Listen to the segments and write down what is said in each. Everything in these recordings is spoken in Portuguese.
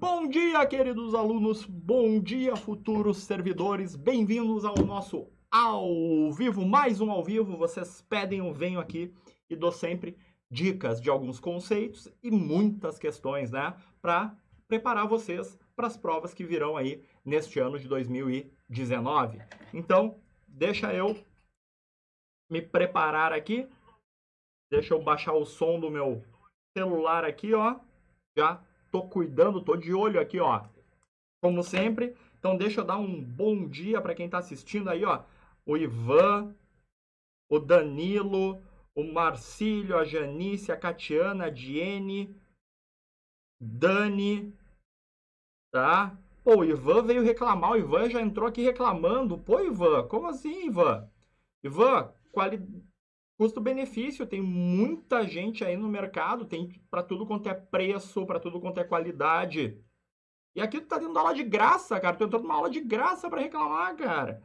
Bom dia, queridos alunos, bom dia, futuros servidores, bem-vindos ao nosso ao vivo, mais um ao vivo. Vocês pedem, eu venho aqui e dou sempre dicas de alguns conceitos e muitas questões, né, para preparar vocês para as provas que virão aí neste ano de 2019. Então, deixa eu me preparar aqui, deixa eu baixar o som do meu celular aqui, ó, já tô cuidando, tô de olho aqui, ó, como sempre. Então deixa eu dar um bom dia para quem tá assistindo aí, ó. O Ivan, o Danilo, o Marcílio, a Janice, a Catiana, a Diene, Dani, tá? Pô, o Ivan veio reclamar, o Ivan já entrou aqui reclamando. Pô, Ivan, como assim, Ivan? Ivan, custo-benefício, tem muita gente aí no mercado, tem para tudo quanto é preço, para tudo quanto é qualidade. E aqui tu tá tendo aula de graça, cara. Tu entrou numa aula de graça para reclamar, cara.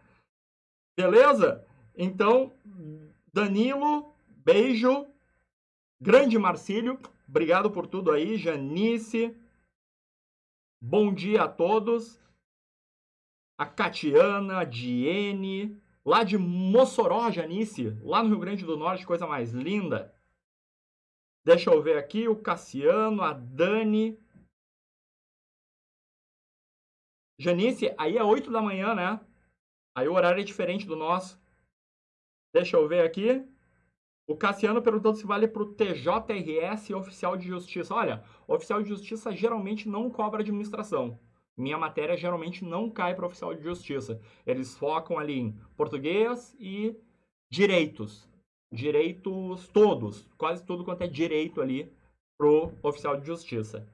Beleza? Então, Danilo, beijo. Grande Marcílio, obrigado por tudo aí. Janice, bom dia a todos. A Catiana, a Diene, lá de Mossoró, Janice, lá no Rio Grande do Norte, coisa mais linda. Deixa eu ver aqui, o Cassiano, a Dani. Janice, aí é 8 da manhã, né? Aí o horário é diferente do nosso. Deixa eu ver aqui. O Cassiano perguntando se vale para o TJRS e oficial de justiça. Olha, oficial de justiça geralmente não cobra administração. Minha matéria geralmente não cai para oficial de justiça. Eles focam ali em português e direitos. Direitos todos. Quase tudo quanto é direito ali pro oficial de justiça.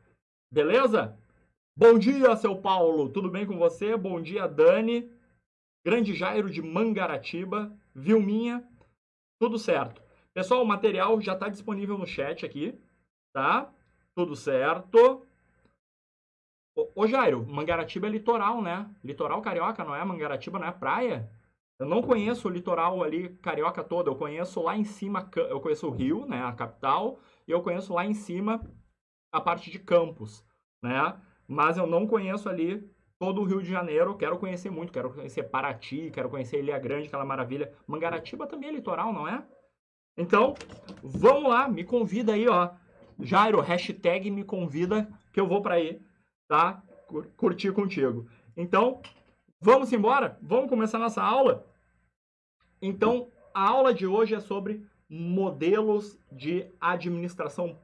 Beleza? Bom dia, seu Paulo. Tudo bem com você? Bom dia, Dani. Grande Jairo de Mangaratiba. Vilminha. Tudo certo. Pessoal, o material já está disponível no chat aqui, tá? Tudo certo. Ô Jairo, Mangaratiba é litoral, né? Litoral carioca, não é? Mangaratiba não é praia? Eu não conheço o litoral ali carioca todo. Eu conheço lá em cima, eu conheço o Rio, né? A capital. E eu conheço lá em cima a parte de Campos, né? Mas eu não conheço ali todo o Rio de Janeiro. Quero conhecer muito. Quero conhecer Paraty, quero conhecer Ilha Grande, aquela maravilha. Mangaratiba também é litoral, não é? Então, vamos lá, me convida aí, ó. Jairo, hashtag me convida que eu vou para aí, tá? Curtir contigo. Então, vamos embora? Vamos começar nossa aula? Então, a aula de hoje é sobre modelos de administração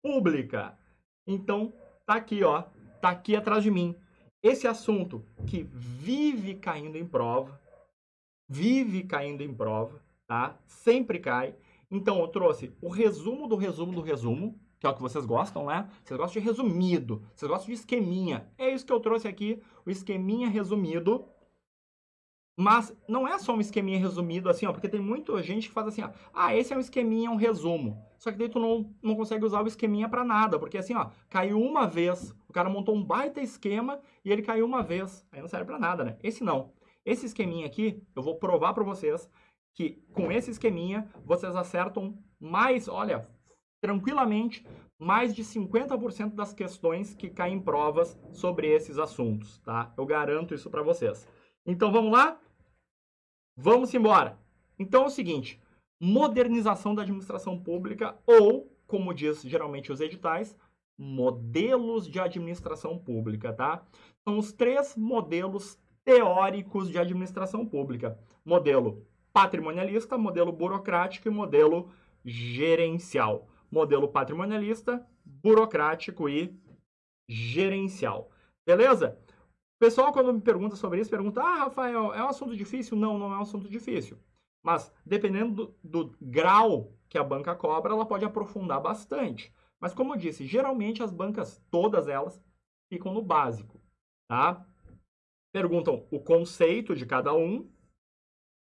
pública. Então, tá aqui, ó. Tá aqui atrás de mim. Esse assunto que vive caindo em prova, tá? Sempre cai. Então, eu trouxe o resumo do resumo do resumo, que é o que vocês gostam, né? Vocês gostam de resumido, vocês gostam de esqueminha. É isso que eu trouxe aqui, o esqueminha resumido. Mas não é só um esqueminha resumido assim, ó, porque tem muita gente que faz assim, ó, ah, esse é um esqueminha, um resumo. Só que daí tu não consegue usar o esqueminha para nada, porque assim, ó, caiu uma vez, o cara montou um baita esquema e ele caiu uma vez. Aí não serve para nada, né? Esse não. Esse esqueminha aqui, eu vou provar para vocês que com esse esqueminha vocês acertam mais, olha, tranquilamente, mais de 50% das questões que caem em provas sobre esses assuntos, tá? Eu garanto isso para vocês. Então vamos lá? Vamos embora. Então é o seguinte, modernização da administração pública ou, como diz geralmente os editais, modelos de administração pública, tá? São os 3 modelos teóricos de administração pública. Modelo patrimonialista, modelo burocrático e modelo gerencial. Modelo patrimonialista, burocrático e gerencial. Beleza? O pessoal, quando me pergunta sobre isso, pergunta, ah, Rafael, é um assunto difícil? Não, não é um assunto difícil. Mas, dependendo do grau que a banca cobra, ela pode aprofundar bastante. Mas, como eu disse, geralmente as bancas, todas elas, ficam no básico, tá? Perguntam o conceito de cada um,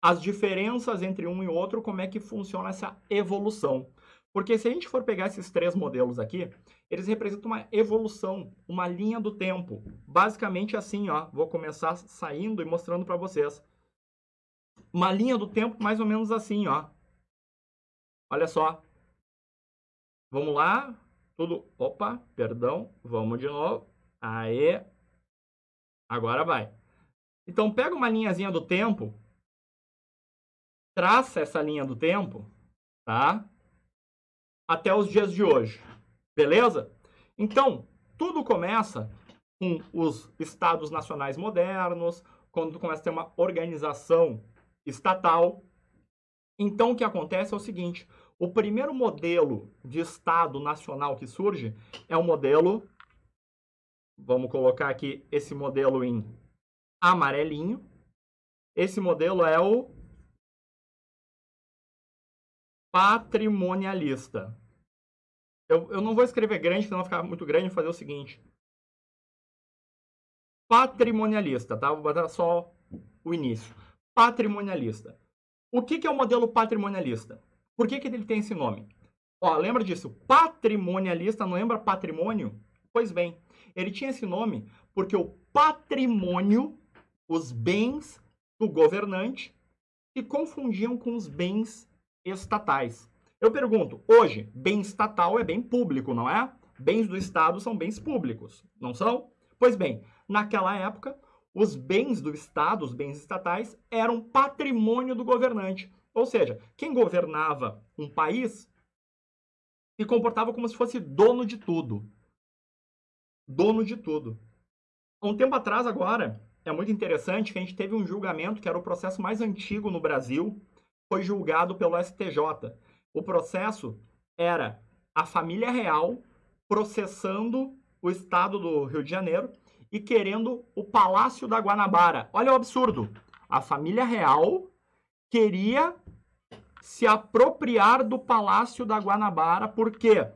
as diferenças entre um e outro, como é que funciona essa evolução. Porque se a gente for pegar esses 3 modelos aqui, eles representam uma evolução, uma linha do tempo. Basicamente assim, ó, vou começar saindo e mostrando para vocês. Uma linha do tempo mais ou menos assim, ó. Olha só. Vamos lá. Tudo, opa, perdão, vamos de novo. Aê. Agora vai. Então, pega uma linhazinha do tempo, traça essa linha do tempo, tá? Até os dias de hoje. Beleza? Então, tudo começa com os estados nacionais modernos, quando começa a ter uma organização estatal. Então, o que acontece é o seguinte, o primeiro modelo de Estado nacional que surge é o modelo, vamos colocar aqui esse modelo em amarelinho. Esse modelo é o patrimonialista. Eu não vou escrever grande, senão vai ficar muito grande, vou fazer o seguinte. Patrimonialista, tá? Vou botar só o início. Patrimonialista. O que é o modelo patrimonialista? Por que ele tem esse nome? Ó, lembra disso? Patrimonialista, não lembra patrimônio? Pois bem, ele tinha esse nome porque o patrimônio, os bens do governante, se confundiam com os bens estatais. Eu pergunto, hoje, bem estatal é bem público, não é? Bens do Estado são bens públicos, não são? Pois bem, naquela época, os bens do Estado, os bens estatais, eram patrimônio do governante. Ou seja, quem governava um país se comportava como se fosse dono de tudo. Dono de tudo. Há um tempo atrás, agora, é muito interessante que a gente teve um julgamento que era o processo mais antigo no Brasil, foi julgado pelo STJ. O processo era a família real processando o estado do Rio de Janeiro e querendo o Palácio da Guanabara. Olha o absurdo. A família real queria se apropriar do Palácio da Guanabara. Por quê?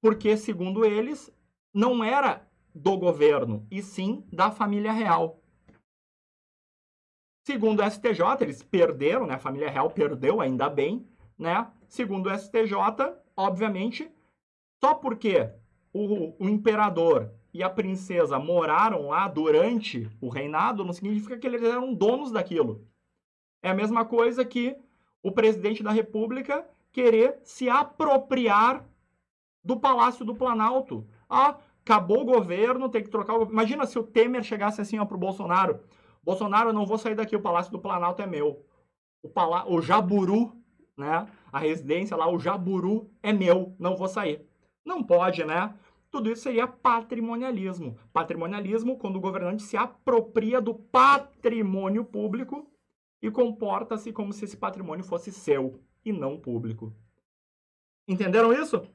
Porque, segundo eles, não era do governo, e sim da família real. Segundo o STJ, eles perderam, né? A família real perdeu, ainda bem, né? Segundo o STJ, obviamente, só porque o imperador e a princesa moraram lá durante o reinado, não significa que eles eram donos daquilo. É a mesma coisa que o presidente da República querer se apropriar do Palácio do Planalto. Ah, acabou o governo, tem que trocar o... Imagina se o Temer chegasse assim para o Bolsonaro. Bolsonaro, eu não vou sair daqui, o Palácio do Planalto é meu. O Jaburu, né? A residência lá, o Jaburu é meu, não vou sair. Não pode, né? Tudo isso seria patrimonialismo. Patrimonialismo quando o governante se apropria do patrimônio público e comporta-se como se esse patrimônio fosse seu e não público. Entenderam isso?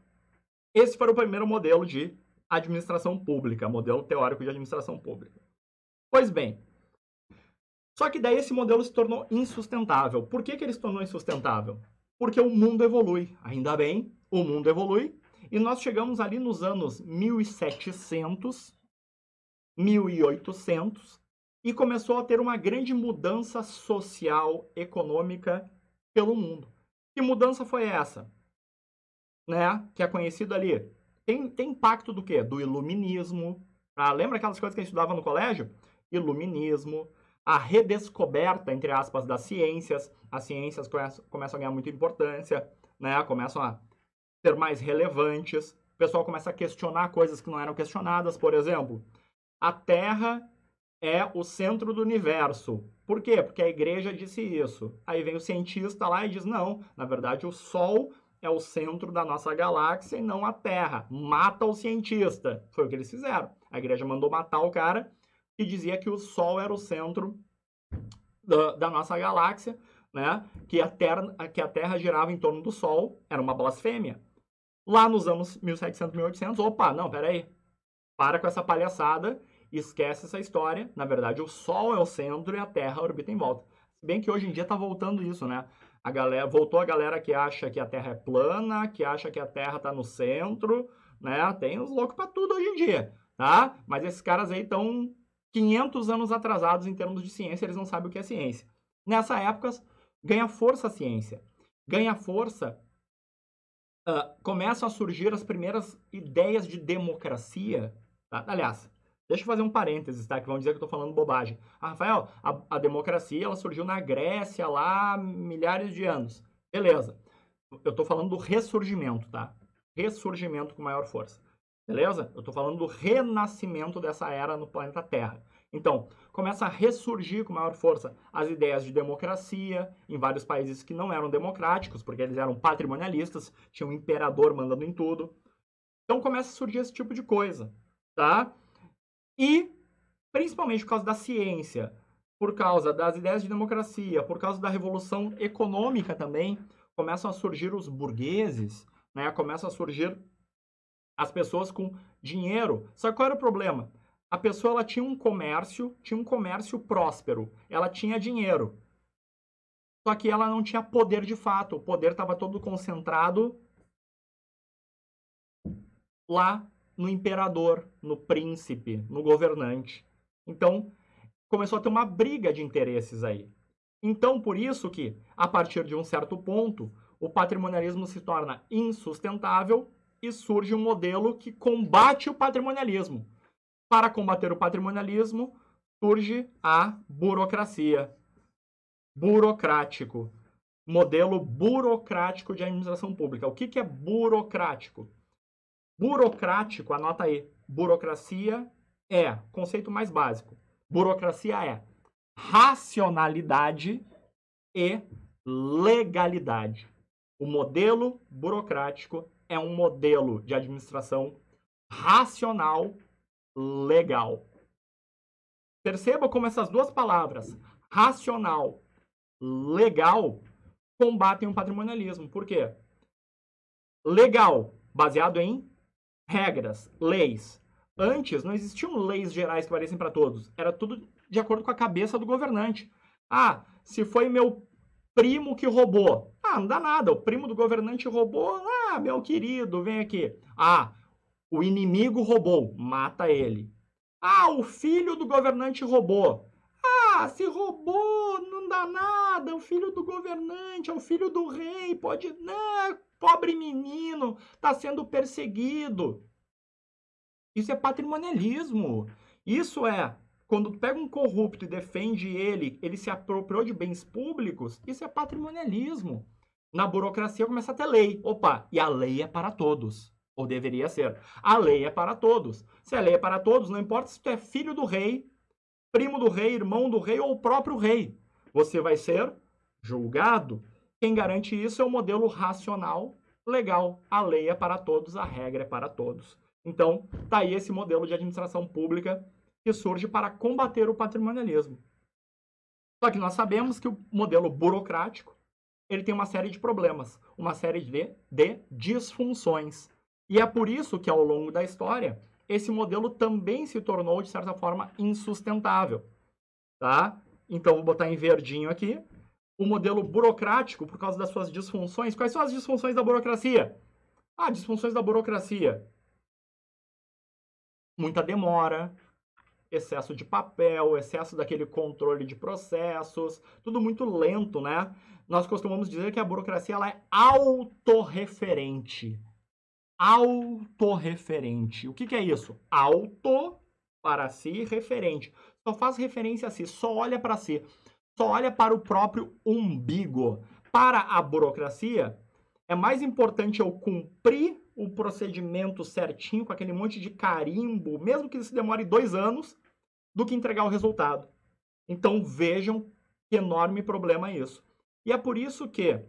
Esse foi o primeiro modelo de administração pública, modelo teórico de administração pública. Pois bem, só que daí esse modelo se tornou insustentável. Por que ele se tornou insustentável? Porque o mundo evolui. Ainda bem, o mundo evolui. E nós chegamos ali nos anos 1700, 1800, e começou a ter uma grande mudança social, econômica pelo mundo. Que mudança foi essa? Né? Que é conhecido ali. Tem impacto do quê? Do iluminismo. Ah, lembra aquelas coisas que a gente estudava no colégio? Iluminismo, a redescoberta, entre aspas, das ciências. As ciências começam a ganhar muita importância, né? Começam a ser mais relevantes. O pessoal começa a questionar coisas que não eram questionadas. Por exemplo, a Terra é o centro do universo. Por quê? Porque a igreja disse isso. Aí vem o cientista lá e diz, não, na verdade o Sol é o centro da nossa galáxia e não a Terra. Mata o cientista. Foi o que eles fizeram. A igreja mandou matar o cara que dizia que o Sol era o centro da nossa galáxia, né? Que a Terra girava em torno do Sol. Era uma blasfêmia. Lá nos anos 1700, 1800, opa, não, peraí. Para com essa palhaçada, esquece essa história. Na verdade, o Sol é o centro e a Terra orbita em volta. Se bem que hoje em dia tá voltando isso, né? Voltou a galera que acha que a Terra é plana, que acha que a Terra tá no centro, né? Tem uns loucos pra tudo hoje em dia, tá? Mas esses caras aí estão 500 anos atrasados em termos de ciência, eles não sabem o que é ciência. Nessa época, ganha força a ciência. Ganha força, começam a surgir as primeiras ideias de democracia, tá? Aliás, deixa eu fazer um parênteses, tá? Que vão dizer que eu tô falando bobagem. Ah, Rafael, a democracia, ela surgiu na Grécia lá milhares de anos. Beleza. Eu tô falando do ressurgimento, tá? Ressurgimento com maior força. Beleza? Eu estou falando do renascimento dessa era no planeta Terra. Então, começa a ressurgir com maior força as ideias de democracia em vários países que não eram democráticos, porque eles eram patrimonialistas, tinha um imperador mandando em tudo. Então começa a surgir esse tipo de coisa, tá? E, principalmente por causa da ciência, por causa das ideias de democracia, por causa da revolução econômica também, começam a surgir os burgueses, né? Começam a surgir as pessoas com dinheiro. Só que qual era o problema? A pessoa ela tinha um comércio próspero, ela tinha dinheiro. Só que ela não tinha poder de fato, o poder estava todo concentrado lá no imperador, no príncipe, no governante. Então, começou a ter uma briga de interesses aí. Então, por isso que, a partir de um certo ponto, o patrimonialismo se torna insustentável e surge um modelo que combate o patrimonialismo. Para combater o patrimonialismo, surge a burocracia. Burocrático. Modelo burocrático de administração pública. O que é burocrático? Burocrático, anota aí. Burocracia é, conceito mais básico. Burocracia é racionalidade e legalidade. O modelo burocrático é um modelo de administração racional, legal. Perceba como essas duas palavras, racional, legal, combatem o patrimonialismo. Por quê? Legal, baseado em regras, leis. Antes não existiam leis gerais que valessem para todos. Era tudo de acordo com a cabeça do governante. Ah, se foi meu primo que roubou. Ah, não dá nada. O primo do governante roubou. Ah, meu querido, vem aqui. Ah, o inimigo roubou. Mata ele. Ah, o filho do governante roubou. Ah, se roubou, não dá nada. É o filho do governante, é o filho do rei. Pode. Não, pobre menino, está sendo perseguido. Isso é patrimonialismo. Isso é, quando tu pega um corrupto e defende ele se apropriou de bens públicos, isso é patrimonialismo. Na burocracia começa a ter lei. Opa, e a lei é para todos. Ou deveria ser. A lei é para todos. Se a lei é para todos, não importa se tu é filho do rei, primo do rei, irmão do rei ou o próprio rei. Você vai ser julgado. Quem garante isso é o modelo racional legal. A lei é para todos, a regra é para todos. Então, tá aí esse modelo de administração pública que surge para combater o patrimonialismo. Só que nós sabemos que o modelo burocrático ele tem uma série de problemas, uma série de disfunções. E é por isso que, ao longo da história, esse modelo também se tornou, de certa forma, insustentável. Tá? Então, vou botar em verdinho aqui. O modelo burocrático, por causa das suas disfunções. Quais são as disfunções da burocracia? Ah, disfunções da burocracia. Muita demora, excesso de papel, excesso daquele controle de processos, tudo muito lento, né? Nós costumamos dizer que a burocracia ela é autorreferente. Autorreferente. O que é isso? Auto, para si, referente. Só faz referência a si, só olha para si, só olha para o próprio umbigo. Para a burocracia, é mais importante eu cumprir o procedimento certinho, com aquele monte de carimbo, mesmo que isso demore 2 anos, do que entregar o resultado. Então vejam que enorme problema é isso. E é por isso que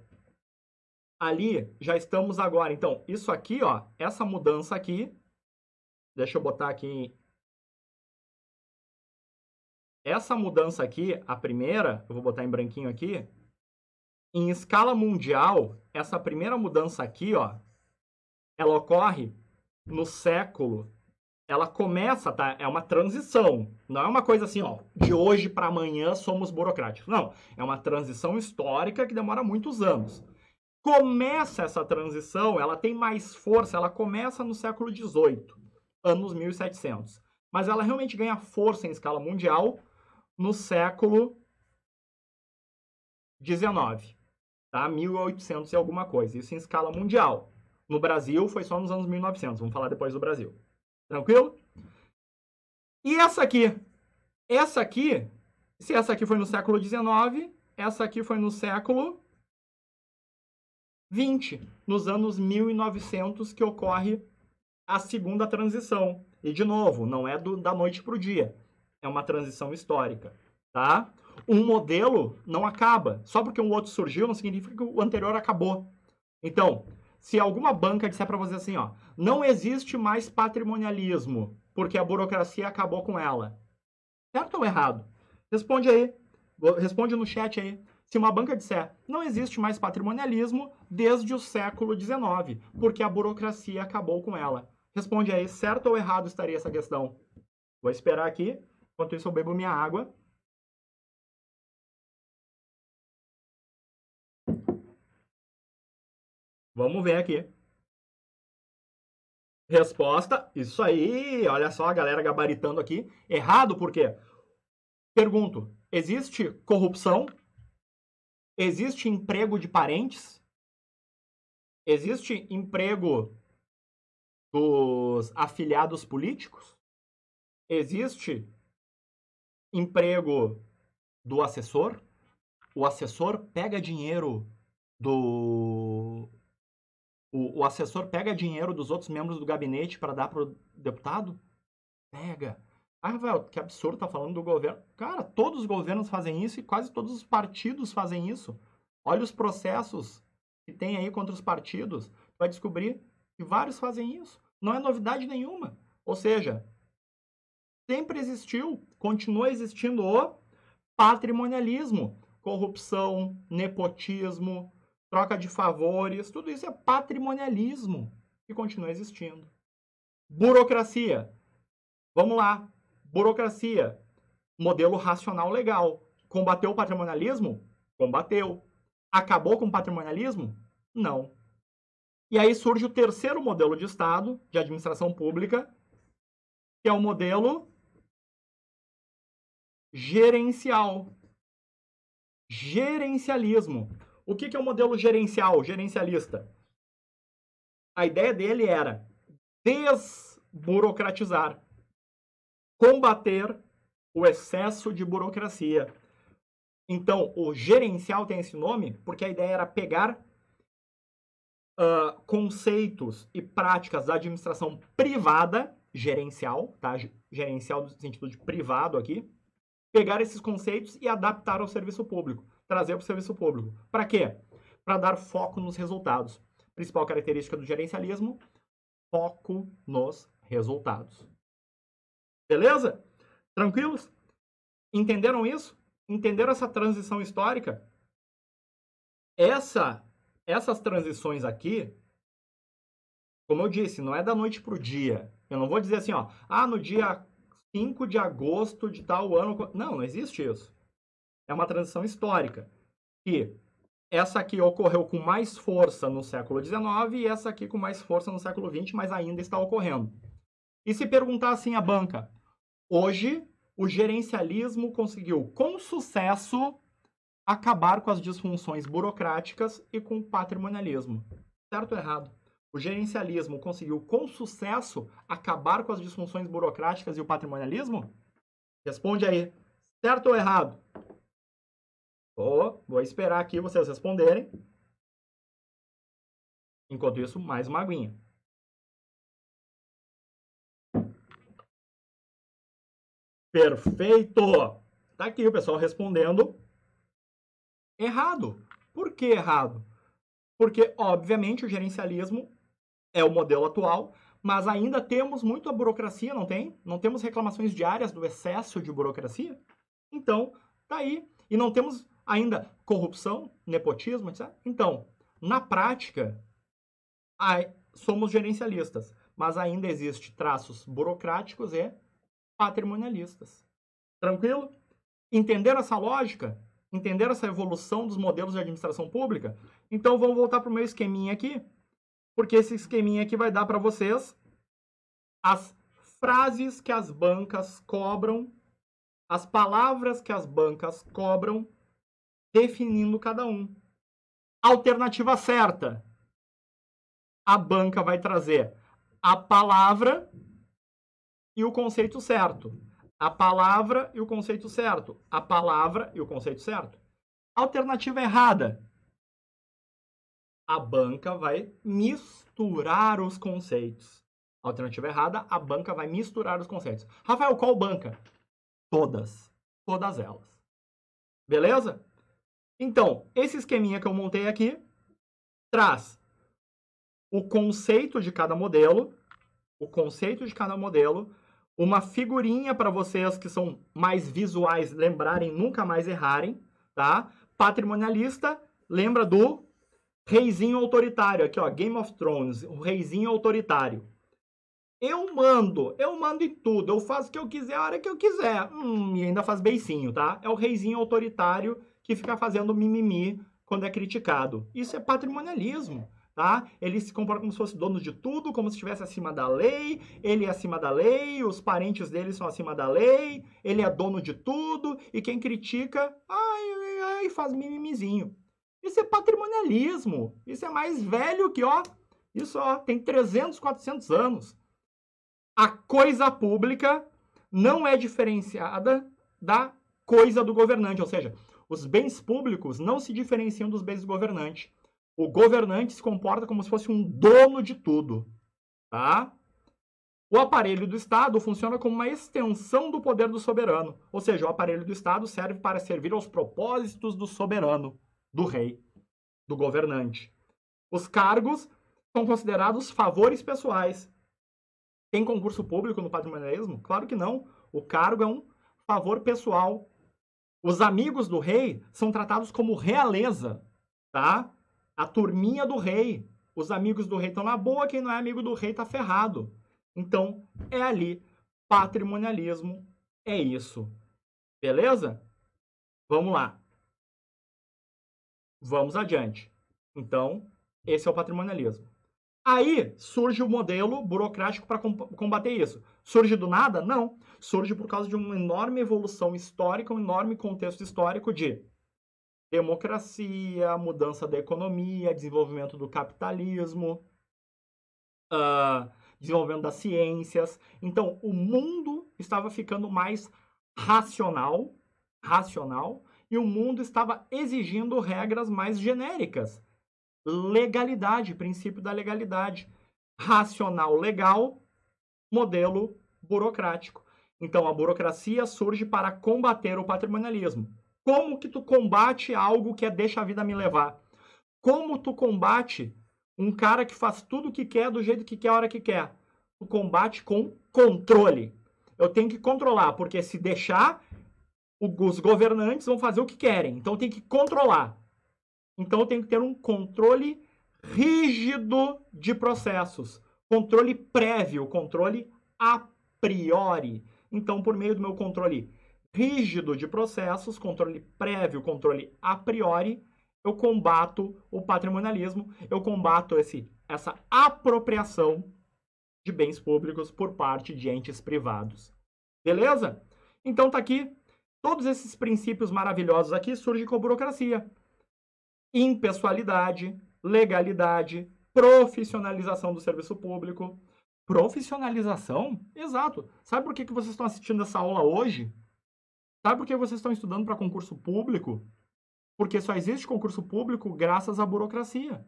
ali já estamos agora. Então, isso aqui, ó, essa mudança aqui, deixa eu botar aqui. Essa mudança aqui, a primeira, eu vou botar em branquinho aqui. Em escala mundial, essa primeira mudança aqui, ó, ela ocorre no século. Ela começa, tá? É uma transição. Não é uma coisa assim, ó, de hoje para amanhã somos burocráticos. Não, é uma transição histórica que demora muitos anos. Começa essa transição, ela tem mais força, ela começa no século XVIII, anos 1700. Mas ela realmente ganha força em escala mundial no século XIX, tá? 1800 e alguma coisa. Isso em escala mundial. No Brasil foi só nos anos 1900. Vamos falar depois do Brasil. Tranquilo? E essa aqui? Essa aqui, se essa aqui foi no século XIX, essa aqui foi no século XX, nos anos 1900, que ocorre a segunda transição. E, de novo, não é da noite para o dia. É uma transição histórica, tá? Um modelo não acaba. Só porque um outro surgiu não significa que o anterior acabou. Então, se alguma banca disser para você assim, ó, não existe mais patrimonialismo porque a burocracia acabou com ela. Certo ou errado? Responde aí. Responde no chat aí. Se uma banca disser, não existe mais patrimonialismo desde o século XIX, porque a burocracia acabou com ela. Responde aí, certo ou errado estaria essa questão? Vou esperar aqui, enquanto isso eu bebo minha água. Vamos ver aqui. Resposta, isso aí, olha só a galera gabaritando aqui. Errado por quê? Pergunto, existe corrupção? Existe emprego de parentes? Existe emprego dos afiliados políticos? Existe emprego do assessor? O assessor pega dinheiro do. O assessor pega dinheiro dos outros membros do gabinete para dar pro deputado? Pega. Ah, Rafael, que absurdo, tá falando do governo. Cara, todos os governos fazem isso e quase todos os partidos fazem isso. Olha os processos que tem aí contra os partidos. Vai descobrir que vários fazem isso. Não é novidade nenhuma. Ou seja, sempre existiu, continua existindo o patrimonialismo. Corrupção, nepotismo, troca de favores, tudo isso é patrimonialismo que continua existindo. Burocracia. Vamos lá. Burocracia. Modelo racional legal. Combateu o patrimonialismo? Combateu. Acabou com o patrimonialismo? Não. E aí surge o terceiro modelo de Estado, de administração pública, que é o modelo gerencial. Gerencialismo. O que é o modelo gerencial, gerencialista? A ideia dele era desburocratizar, combater o excesso de burocracia. Então, o gerencial tem esse nome porque a ideia era pegar conceitos e práticas da administração privada, gerencial, tá? Gerencial no sentido de privado aqui, pegar esses conceitos e adaptar ao serviço público, trazer para o serviço público. Para quê? Para dar foco nos resultados. Principal característica do gerencialismo, foco nos resultados. Beleza? Tranquilos? Entenderam isso? Entenderam essa transição histórica? Essas transições aqui, como eu disse, não é da noite para o dia. Eu não vou dizer assim, ó, no dia 5 de agosto de tal ano. Não, não existe isso. É uma transição histórica. E essa aqui ocorreu com mais força no século XIX e essa aqui com mais força no século XX, mas ainda está ocorrendo. E se perguntar assim a banca, hoje o gerencialismo conseguiu com sucesso acabar com as disfunções burocráticas e com o patrimonialismo. Certo ou errado? O gerencialismo conseguiu com sucesso acabar com as disfunções burocráticas e o patrimonialismo? Responde aí. Certo ou errado? Vou esperar aqui vocês responderem. Enquanto isso, mais uma aguinha. Perfeito! Tá aqui o pessoal respondendo errado. Por que errado? Porque, obviamente, o gerencialismo é o modelo atual, mas ainda temos muita burocracia, não tem? Não temos reclamações diárias do excesso de burocracia? Então, tá aí. E não temos ainda corrupção, nepotismo, etc. Então, na prática, somos gerencialistas, mas ainda existem traços burocráticos e patrimonialistas. Tranquilo? Entenderam essa lógica? Entenderam essa evolução dos modelos de administração pública? Então, vamos voltar para o meu esqueminha aqui, porque esse esqueminha aqui vai dar para vocês as frases que as bancas cobram, as palavras que as bancas cobram, definindo cada um. Alternativa certa. A banca vai trazer a palavra e o conceito certo. A palavra e o conceito certo. A palavra e o conceito certo. Alternativa errada. A banca vai misturar os conceitos. Alternativa errada, a banca vai misturar os conceitos. Rafael, qual banca? Todas. Todas elas. Beleza? Então, esse esqueminha que eu montei aqui traz o conceito de cada modelo, uma figurinha para vocês que são mais visuais lembrarem, nunca mais errarem, tá? Patrimonialista, lembra do reizinho autoritário, aqui ó, Game of Thrones, o reizinho autoritário. Eu mando em tudo, eu faço o que eu quiser, a hora que eu quiser. E ainda faz beicinho, tá? É o reizinho autoritário que fica fazendo mimimi quando é criticado. Isso é patrimonialismo, tá? Ele se comporta como se fosse dono de tudo, como se estivesse acima da lei, ele é acima da lei, os parentes dele são acima da lei, ele é dono de tudo, e quem critica, faz mimimizinho. Isso é patrimonialismo. Isso é mais velho que, ó, isso, ó, tem 300, 400 anos. A coisa pública não é diferenciada da coisa do governante, ou seja, os bens públicos não se diferenciam dos bens do governante. O governante se comporta como se fosse um dono de tudo, tá? O aparelho do Estado funciona como uma extensão do poder do soberano, ou seja, o aparelho do Estado serve para servir aos propósitos do soberano, do rei, do governante. Os cargos são considerados favores pessoais. Tem concurso público no patrimonialismo? Claro que não. O cargo é um favor pessoal. Os amigos do rei são tratados como realeza, tá? A turminha do rei. Os amigos do rei estão na boa, quem não é amigo do rei está ferrado. Então, é ali. Patrimonialismo é isso. Beleza? Vamos lá. Vamos adiante. Então, esse é o patrimonialismo. Aí surge o modelo burocrático para combater isso. Surge do nada? Não. Surge por causa de uma enorme evolução histórica, um enorme contexto histórico de democracia, mudança da economia, desenvolvimento do capitalismo, desenvolvimento das ciências. Então, o mundo estava ficando mais racional, e o mundo estava exigindo regras mais genéricas. Legalidade, princípio da legalidade. Racional, legal, modelo burocrático. Então, a burocracia surge para combater o patrimonialismo. Como que tu combate algo que é deixa a vida me levar? Como tu combate um cara que faz tudo o que quer, do jeito que quer, a hora que quer? Tu combate com controle. Eu tenho que controlar, porque se deixar, os governantes vão fazer o que querem. Então, tem que controlar. Então, eu tenho que ter um controle rígido de processos. Controle prévio, controle a priori. Então, por meio do meu controle rígido de processos, controle prévio, controle a priori, eu combato o patrimonialismo, eu combato essa apropriação de bens públicos por parte de entes privados. Beleza? Então, tá aqui. Todos esses princípios maravilhosos aqui surgem com a burocracia. Impessoalidade, legalidade, profissionalização do serviço público. Profissionalização? Exato. Sabe por que vocês estão assistindo essa aula hoje? Sabe por que vocês estão estudando para concurso público? Porque só existe concurso público graças à burocracia.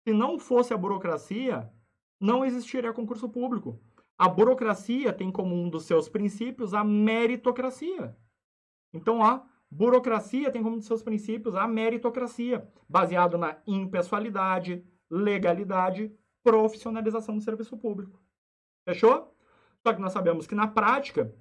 Se não fosse a burocracia, não existiria concurso público. A burocracia tem como um dos seus princípios a meritocracia. Então, a burocracia tem como um dos seus princípios a meritocracia, baseado na impessoalidade, legalidade, profissionalização do serviço público. Fechou? Só que nós sabemos que, na prática,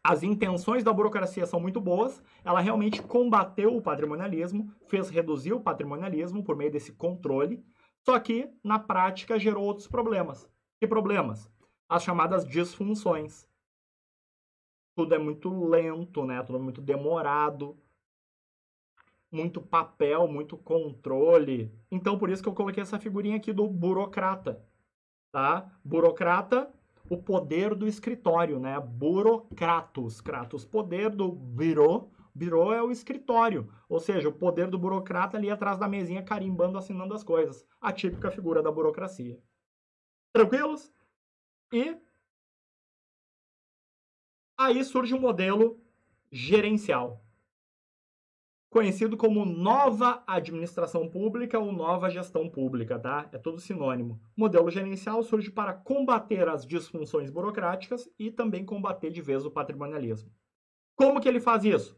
as intenções da burocracia são muito boas, ela realmente combateu o patrimonialismo, fez reduzir o patrimonialismo por meio desse controle, só que, na prática, gerou outros problemas. Que problemas? As chamadas disfunções. Tudo é muito lento, né? Tudo é muito demorado, muito papel, muito controle. Então, por isso que eu coloquei essa figurinha aqui do burocrata, tá? Burocrata, o poder do escritório, né? Burocratos, kratos, poder do birô. Birô é o escritório, ou seja, o poder do burocrata ali atrás da mesinha carimbando, assinando as coisas. A típica figura da burocracia. Tranquilos? E aí surge um modelo gerencial. conhecido como nova administração pública ou nova gestão pública, tá? É tudo sinônimo. Modelo gerencial surge para combater as disfunções burocráticas e também combater de vez o patrimonialismo. Como que ele faz isso?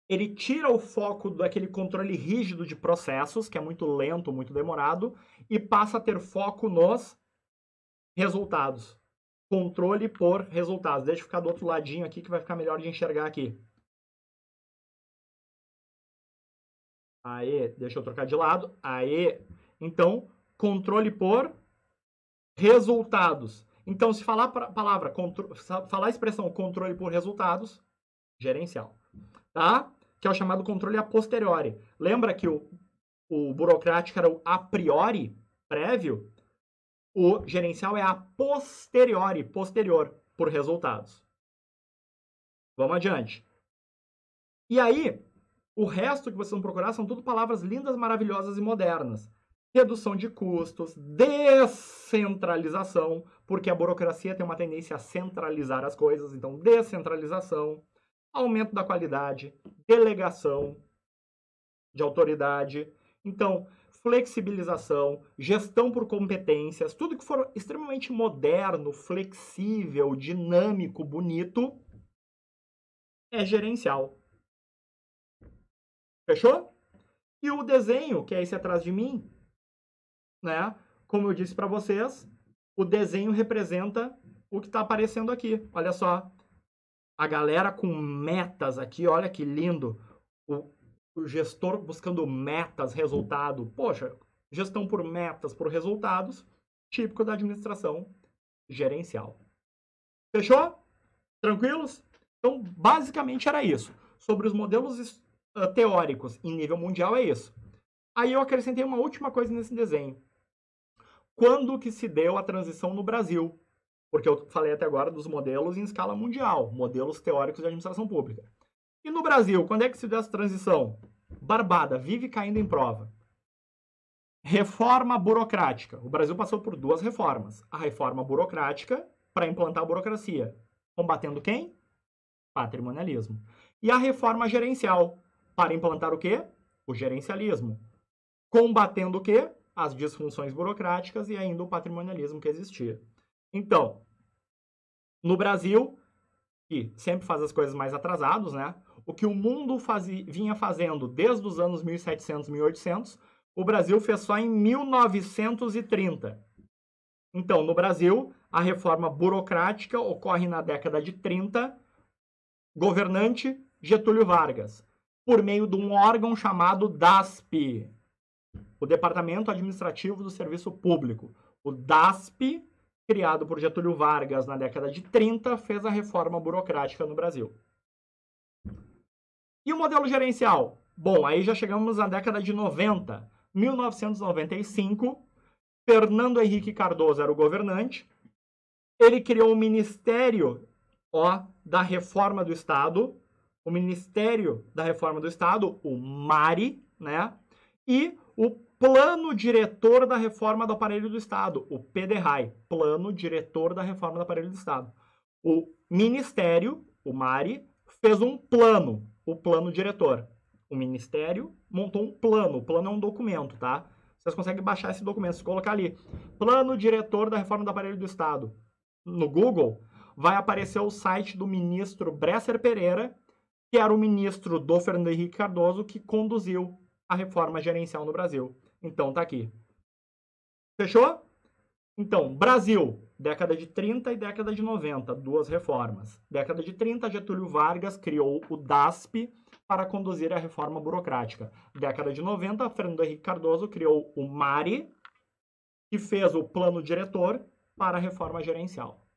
Ele tira o foco daquele controle rígido de processos, que é muito lento, muito demorado, e passa a ter foco nos resultados. Controle por resultados. Deixa eu ficar do outro ladinho aqui, que vai ficar melhor de enxergar aqui. Aí, deixa eu trocar de lado. Aí, então, controle por resultados. Então, se falar falar a expressão controle por resultados, gerencial, tá? Que é o chamado controle a posteriori. Lembra que o burocrático era o a priori, prévio? O gerencial é a posteriori, posterior, por resultados. Vamos adiante. E aí, o resto que vocês vão procurar são tudo palavras lindas, maravilhosas e modernas. Redução de custos, descentralização, porque a burocracia tem uma tendência a centralizar as coisas, então descentralização, aumento da qualidade, delegação de autoridade, então flexibilização, gestão por competências, tudo que for extremamente moderno, flexível, dinâmico, bonito, é gerencial. Fechou? E o desenho, que é esse atrás de mim, né? Como eu disse para vocês, o desenho representa o que está aparecendo aqui. Olha só. A galera com metas aqui, olha que lindo. O gestor buscando metas, resultado. Poxa, gestão por metas, por resultados, típico da administração gerencial. Fechou? Tranquilos? Então, basicamente era isso. Sobre os modelos teóricos em nível mundial é isso. Aí eu acrescentei uma última coisa nesse desenho. Quando que se deu a transição no Brasil? Porque eu falei até agora dos modelos em escala mundial, modelos teóricos de administração pública. E no Brasil, quando é que se deu essa transição? Barbada, vive caindo em prova. Reforma burocrática. O Brasil passou por duas reformas. A reforma burocrática para implantar a burocracia. Combatendo quem? Patrimonialismo. E a reforma gerencial para implantar o quê? O gerencialismo. Combatendo o quê? As disfunções burocráticas e ainda o patrimonialismo que existia. Então, no Brasil, que sempre faz as coisas mais atrasados, né? O que o mundo vinha fazendo desde os anos 1700, 1800, o Brasil fez só em 1930. Então, no Brasil, a reforma burocrática ocorre na década de 30, governante Getúlio Vargas, por meio de um órgão chamado DASP, o Departamento Administrativo do Serviço Público. O DASP, criado por Getúlio Vargas na década de 30, fez a reforma burocrática no Brasil. E o modelo gerencial? Bom, aí já chegamos na década de 90. 1995, Fernando Henrique Cardoso era o governante. Ele criou o Ministério da Reforma do Estado, o Ministério da Reforma do Estado, o MARI, né? E o Plano Diretor da Reforma do Aparelho do Estado, o PDRAE, Plano Diretor da Reforma do Aparelho do Estado. O Ministério, o MARI, fez um plano, o Plano Diretor. O Ministério montou um plano, o plano é um documento, tá? Vocês conseguem baixar esse documento, se colocar ali, Plano Diretor da Reforma do Aparelho do Estado, no Google, vai aparecer o site do ministro Bresser Pereira, que era o ministro do Fernando Henrique Cardoso, que conduziu a reforma gerencial no Brasil. Então, tá aqui. Fechou? Então, Brasil, década de 30 e década de 90, duas reformas. Década de 30, Getúlio Vargas criou o DASP para conduzir a reforma burocrática. Década de 90, Fernando Henrique Cardoso criou o MARI, que fez o plano diretor para a reforma gerencial.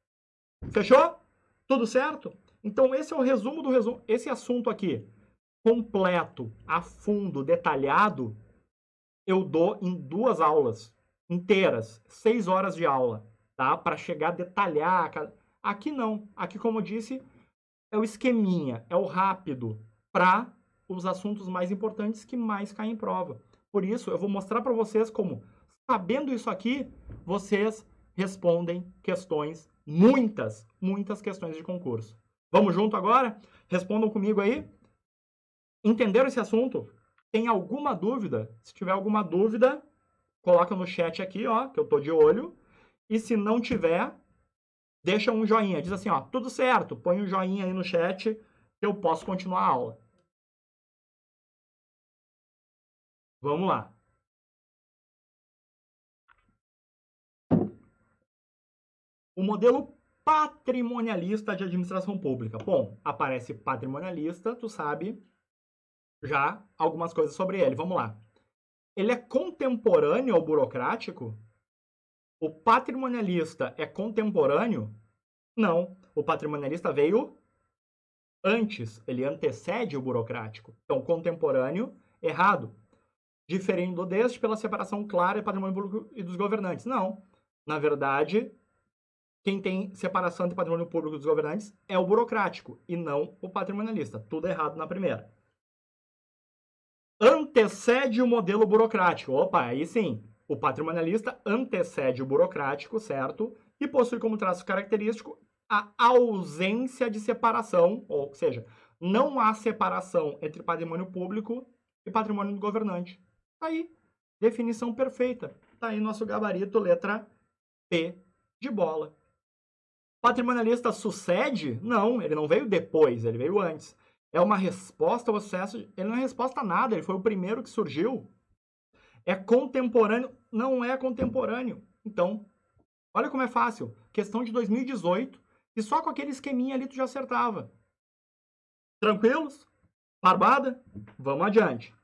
Fechou? Tudo certo? Então, esse é o resumo do resumo. Esse assunto aqui, completo, a fundo, detalhado, eu dou em 2 aulas inteiras, 6 horas de aula, tá? Para chegar a detalhar. Aqui não. Aqui, como eu disse, é o esqueminha, é o rápido para os assuntos mais importantes que mais caem em prova. Por isso, eu vou mostrar para vocês como, sabendo isso aqui, vocês respondem questões, muitas questões de concurso. Vamos junto agora? Respondam comigo aí. Entenderam esse assunto? Tem alguma dúvida? Se tiver alguma dúvida, coloca no chat aqui, ó, que eu tô de olho. E se não tiver, deixa um joinha. Diz assim, ó, tudo certo. Põe um joinha aí no chat que eu posso continuar a aula. Vamos lá. O modelo patrimonialista de administração pública. Bom, aparece patrimonialista, tu sabe já algumas coisas sobre ele. Vamos lá. Ele é contemporâneo ao burocrático? O patrimonialista é contemporâneo? Não. O patrimonialista veio antes, ele antecede o burocrático. Então, contemporâneo, errado. Diferindo deste pela separação clara de patrimônio público e dos governantes. Não. Na verdade, quem tem separação entre patrimônio público e dos governantes é o burocrático e não o patrimonialista. Tudo errado na primeira. Antecede o modelo burocrático. Opa, aí sim. O patrimonialista antecede o burocrático, certo? E possui como traço característico a ausência de separação, ou seja, não há separação entre patrimônio público e patrimônio do governante. Tá aí, definição perfeita. Tá aí nosso gabarito, letra P de bola. Patrimonialista sucede? Não, ele não veio depois, ele veio antes. É uma resposta ao acesso, ele não é resposta a nada, ele foi o primeiro que surgiu. É contemporâneo? Não é contemporâneo. Então, olha como é fácil. Questão de 2018, e só com aquele esqueminha ali tu já acertava. Tranquilos? Barbada? Vamos adiante.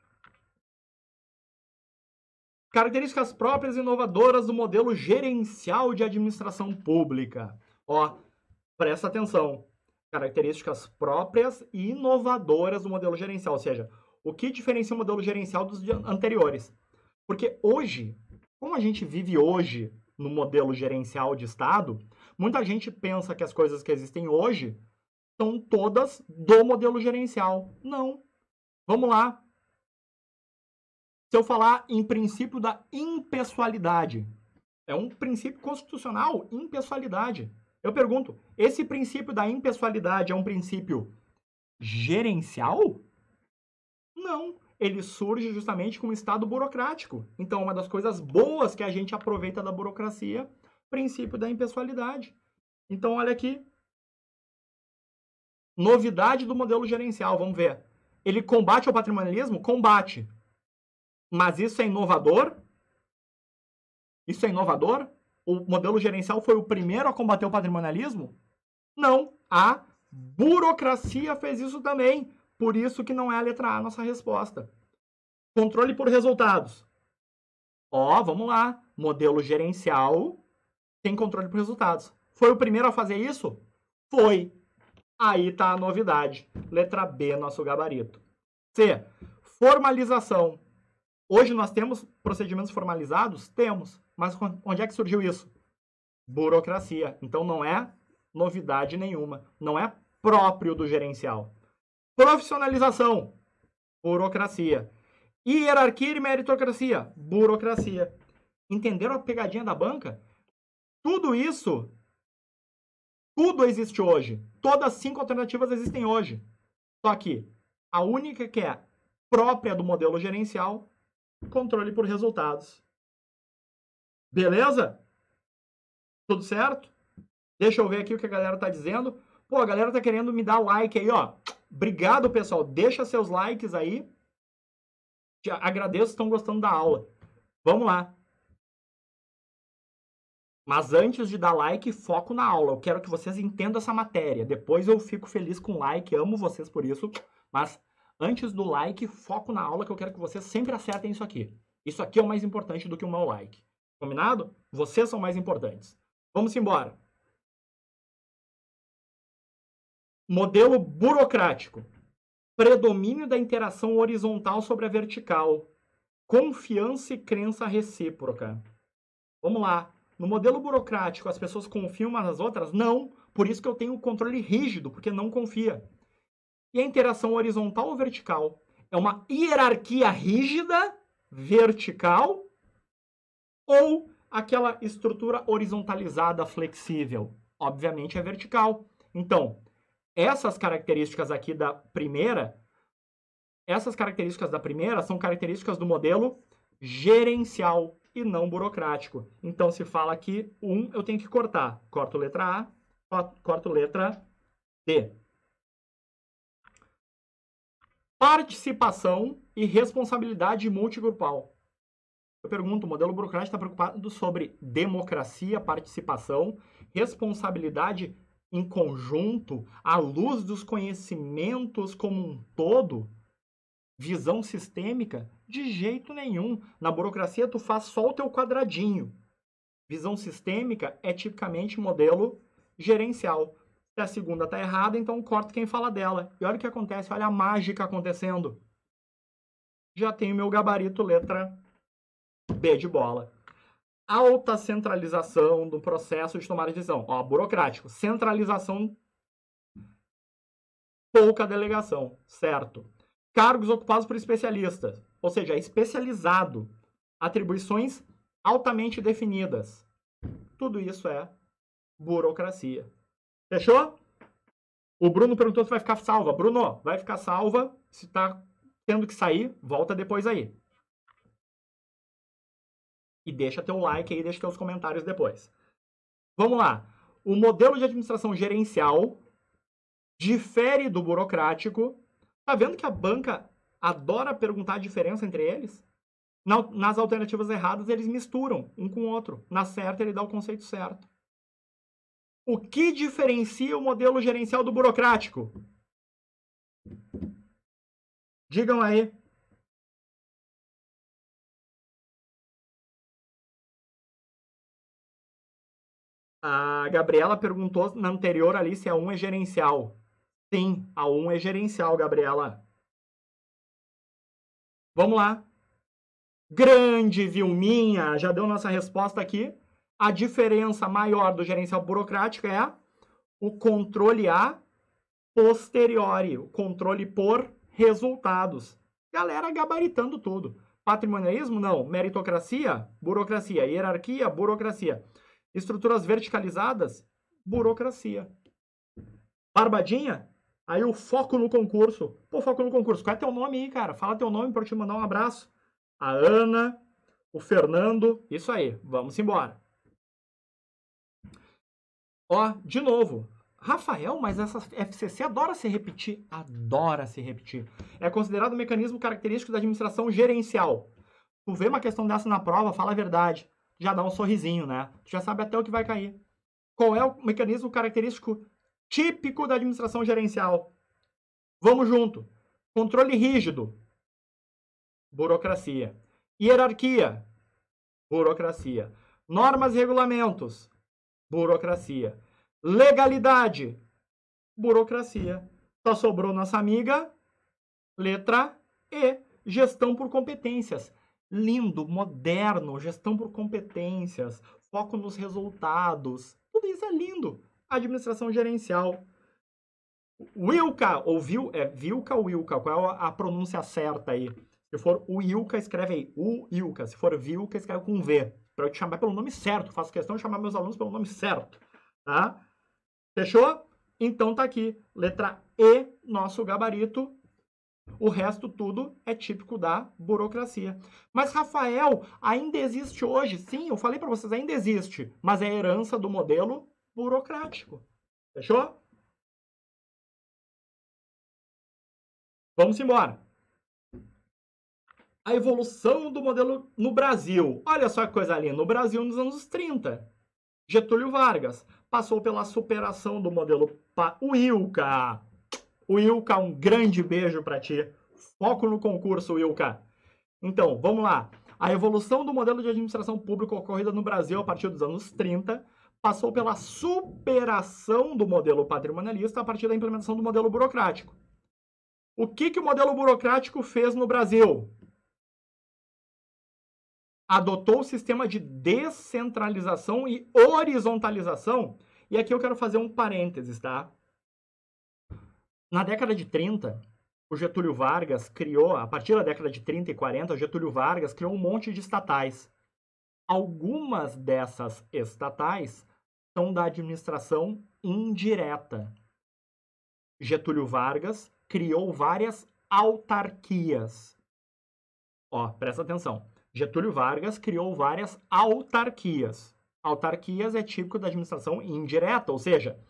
Características próprias e inovadoras do modelo gerencial de administração pública. Ó, presta atenção. Características próprias e inovadoras do modelo gerencial. Ou seja, o que diferencia o modelo gerencial dos anteriores? Porque hoje, como a gente vive hoje no modelo gerencial de Estado, muita gente pensa que as coisas que existem hoje são todas do modelo gerencial. Não. Vamos lá. Se eu falar em princípio da impessoalidade, é um princípio constitucional, impessoalidade. Eu pergunto, esse princípio da impessoalidade é um princípio gerencial? Não. Ele surge justamente com o Estado burocrático. Então, uma das coisas boas que a gente aproveita da burocracia, princípio da impessoalidade. Então, olha aqui. Novidade do modelo gerencial, vamos ver. Ele combate o patrimonialismo? Combate. Mas isso é inovador? Isso é inovador? O modelo gerencial foi o primeiro a combater o patrimonialismo? Não. A burocracia fez isso também. Por isso que não é a letra A a nossa resposta. Controle por resultados. Ó, vamos lá. Modelo gerencial tem controle por resultados. Foi o primeiro a fazer isso? Foi. Aí tá a novidade. Letra B, nosso gabarito. C. Formalização. Hoje nós temos procedimentos formalizados? Temos. Mas onde é que surgiu isso? Burocracia. Então não é novidade nenhuma. Não é próprio do gerencial. Profissionalização. Burocracia. Hierarquia e meritocracia. Burocracia. Entenderam a pegadinha da banca? Tudo isso, tudo existe hoje. Todas as 5 alternativas existem hoje. Só que a única que é própria do modelo gerencial, controle por resultados. Beleza? Tudo certo? Deixa eu ver aqui o que a galera tá dizendo. Pô, a galera tá querendo me dar like aí, ó. Obrigado, pessoal. Deixa seus likes aí. Te agradeço, estão gostando da aula. Vamos lá. Mas antes de dar like, foco na aula. Eu quero que vocês entendam essa matéria. Depois eu fico feliz com o like, amo vocês por isso. Mas antes do like, foco na aula, que eu quero que vocês sempre acertem isso aqui. Isso aqui é o mais importante do que o meu like. Combinado? Vocês são mais importantes. Vamos embora. Modelo burocrático. Predomínio da interação horizontal sobre a vertical. Confiança e crença recíproca. Vamos lá. No modelo burocrático, as pessoas confiam umas nas outras? Não. Por isso que eu tenho o controle rígido, porque não confia. E a interação horizontal ou vertical? É uma hierarquia rígida, vertical, ou aquela estrutura horizontalizada, flexível? Obviamente é vertical. Então, essas características aqui da primeira Essas características da primeira são características do modelo gerencial e não burocrático. Então, se fala aqui, eu tenho que cortar. Corto letra A, corto letra D. Participação e responsabilidade multigrupal. Eu pergunto, o modelo burocrático está preocupado sobre democracia, participação, responsabilidade em conjunto, à luz dos conhecimentos como um todo? Visão sistêmica? De jeito nenhum. Na burocracia, tu faz só o teu quadradinho. Visão sistêmica é tipicamente modelo gerencial. Se a segunda está errada, então corta quem fala dela. E olha o que acontece, olha a mágica acontecendo. Já tenho meu gabarito letra B de bola. Alta centralização do processo de tomada de decisão. Ó, burocrático. Centralização, pouca delegação. Certo. Cargos ocupados por especialistas, ou seja, é especializado. Atribuições altamente definidas. Tudo isso é burocracia. Fechou? O Bruno perguntou se vai ficar salva. Bruno, vai ficar salva. Se está tendo que sair, volta depois aí. E deixa teu like aí, deixa teus comentários depois. Vamos lá. O modelo de administração gerencial difere do burocrático. Tá vendo que a banca adora perguntar a diferença entre eles? Nas alternativas erradas, eles misturam um com o outro. Na certa, ele dá o conceito certo. O que diferencia o modelo gerencial do burocrático? Digam aí. A Gabriela perguntou na anterior ali se a 1 é gerencial. Sim, a 1 é gerencial, Gabriela. Vamos lá. Grande Vilminha, já deu nossa resposta aqui. A diferença maior do gerencial burocrático é o controle a posteriori, o controle por resultados. Galera gabaritando tudo. Patrimonialismo, não. Meritocracia, burocracia. Hierarquia, burocracia. Estruturas verticalizadas, burocracia. Barbadinha? Aí o foco no concurso. Pô, foco no concurso. Qual é teu nome aí, cara? Fala teu nome para eu te mandar um abraço. A Ana, o Fernando. Isso aí, vamos embora. Ó, de novo. Rafael, mas essa FCC adora se repetir. Adora se repetir. É considerado um mecanismo característico da administração gerencial. Tu vê uma questão dessa na prova, fala a verdade. Já dá um sorrisinho, né? Tu já sabe até o que vai cair. Qual é o mecanismo característico típico da administração gerencial? Vamos junto. Controle rígido. Burocracia. Hierarquia. Burocracia. Normas e regulamentos. Burocracia. Legalidade. Burocracia. Só sobrou nossa amiga, letra E. Gestão por competências. Lindo, moderno, gestão por competências, foco nos resultados. Tudo isso é lindo. Administração gerencial. Wilka, ou Vilka ou Wilka? Qual é a pronúncia certa aí? Se for Wilka, escreve aí. Wilka. Se for Vilka, escreve com V. Para eu te chamar pelo nome certo. Faço questão de chamar meus alunos pelo nome certo. Tá? Fechou? Então tá aqui. Letra E, nosso gabarito. O resto tudo é típico da burocracia. Mas, Rafael, ainda existe hoje. Sim, eu falei para vocês, ainda existe. Mas é herança do modelo burocrático. Fechou? Vamos embora. A evolução do modelo no Brasil. Olha só que coisa linda. No Brasil, nos anos 30. Getúlio Vargas passou pela superação do modelo Wilka. Wilka, um grande beijo para ti. Foco no concurso, Wilka. Então, vamos lá. A evolução do modelo de administração pública ocorrida no Brasil a partir dos anos 30 passou pela superação do modelo patrimonialista a partir da implementação do modelo burocrático. O que o modelo burocrático fez no Brasil? Adotou o sistema de descentralização e horizontalização. E aqui eu quero fazer um parênteses, tá? Na década de 30, o Getúlio Vargas criou, a partir da década de 30 e 40, o Getúlio Vargas criou um monte de estatais. Algumas dessas estatais são da administração indireta. Getúlio Vargas criou várias autarquias. Ó, presta atenção. Getúlio Vargas criou várias autarquias. Autarquias é típico da administração indireta, ou seja,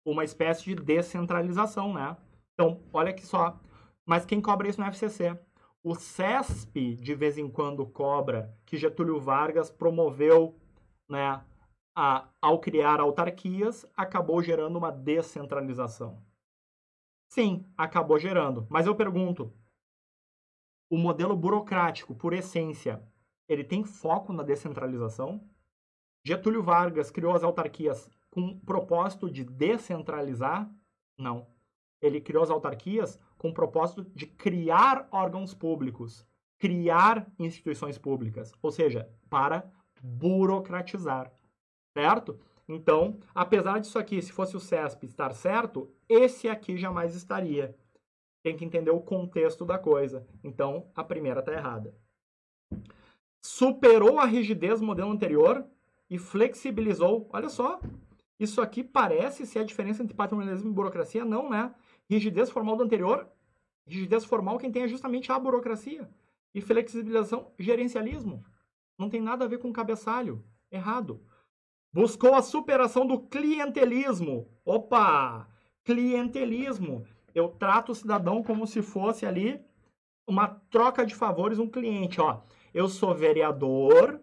uma espécie de descentralização, né? Então, olha aqui só. Mas quem cobra isso no FCC? O CESP, de vez em quando, cobra que Getúlio Vargas promoveu, né, ao criar autarquias, acabou gerando uma descentralização. Sim, acabou gerando. Mas eu pergunto, o modelo burocrático, por essência, ele tem foco na descentralização? Getúlio Vargas criou as autarquias com o propósito de descentralizar? Não. Ele criou as autarquias com o propósito de criar órgãos públicos, criar instituições públicas, ou seja, para burocratizar, certo? Então, apesar disso aqui, se fosse o CESP estar certo, esse aqui jamais estaria. Tem que entender o contexto da coisa. Então, a primeira está errada. Superou a rigidez do modelo anterior e flexibilizou. Olha só, isso aqui parece ser a diferença entre patrimonialismo e burocracia? Não, né? Rigidez formal do anterior, rigidez formal quem tem é justamente a burocracia. E flexibilização, gerencialismo. Não tem nada a ver com cabeçalho. Errado. Buscou a superação do clientelismo. Opa! Clientelismo. Eu trato o cidadão como se fosse ali uma troca de favores, um cliente. Ó, eu sou vereador